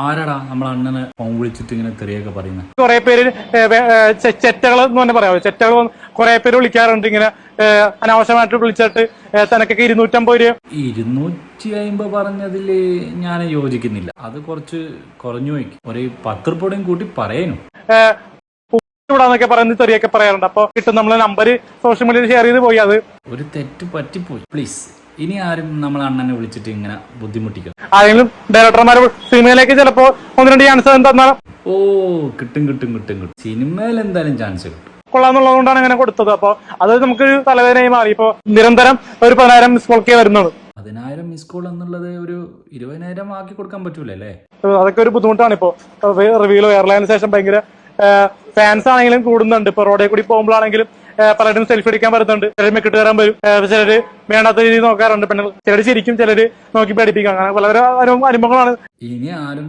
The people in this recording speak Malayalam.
ആരാടാ നമ്മളെ അണ്ണനെ ഫോൺ വിളിച്ചിട്ട് ഇങ്ങനെ തെറിയൊക്കെ പറയുന്നത്? കുറെ പേര് ചെറ്റകൾ എന്ന് തന്നെ പറയാമോ, ചെറ്റകൾ കുറെ പേര് വിളിക്കാറുണ്ട് ഇങ്ങനെ അനാവശ്യമായിട്ട് വിളിച്ചിട്ട് തനക്കൊക്കെ 250 രൂപ. 250 പറഞ്ഞതില് ഞാൻ യോജിക്കുന്നില്ല. അത് കുറച്ച് കുറഞ്ഞു പോയി. ഒരു 10 രൂപയും കൂട്ടി പറയാനും. ഇവിടാന്നൊക്കെ പറയുന്നത് തെറിയൊക്കെ പറയാറുണ്ട്. അപ്പൊ കിട്ടും നമ്മളെ നമ്പർ സോഷ്യൽ മീഡിയയിൽ ഷെയർ ചെയ്ത് പോയി. അത് ഒരു തെറ്റ് പറ്റിപ്പോയി. പ്ലീസ് ഇനി ആരും നമ്മളെ അണ്ണനെ വിളിച്ചിട്ട് ഇങ്ങനെ ബുദ്ധിമുട്ടിക്കും. ആരെങ്കിലും ഡയറക്ടർമാർ സിനിമയിലേക്ക് ചിലപ്പോ 1-2 ചാൻസ് തന്നാൽ ഓ കിട്ടും. സിനിമയിൽ എന്തായാലും ചാൻസ് കിട്ടും. കൊള്ളാന്നുള്ളത് കൊണ്ടാണ് അങ്ങനെ കൊടുത്തത്. അപ്പൊ അത് നമുക്ക് തലവേദനയായി മാറി. ഇപ്പൊ നിരന്തരം ഒരു 10,000 മിസ് കോൾക്കേ വരുന്നത്. 10,000 മിസ് കോൾ എന്നുള്ളത് ഒരു 20,000 ആക്കി കൊടുക്കാൻ പറ്റൂലല്ലേ? അതൊക്കെ ഒരു ബുദ്ധിമുട്ടാണ്. ഇപ്പൊ റിവ്യൂല് എയർലൈനു ശേഷം ഭയങ്കര ഫാൻസ് ആണെങ്കിലും കൂടുന്നുണ്ട്. ഇപ്പൊ റോഡിൽ കൂടി പോകുമ്പോഴാണെങ്കിലും പലരും സെൽഫി എടുക്കാൻ വരുന്നുണ്ട്. ചിലർ മെക്കിട്ട് കയറാൻ വരും, ചിലര് വേണ്ടാത്ത രീതിയിൽ നോക്കാറുണ്ട് പെണ്ണുങ്ങൾ. ചിലര് ശരിക്കും, ചിലര് നോക്കി പേടിപ്പിക്കാം. അങ്ങനെ പല അനുഭവങ്ങളാണ്. ഇനി ആരും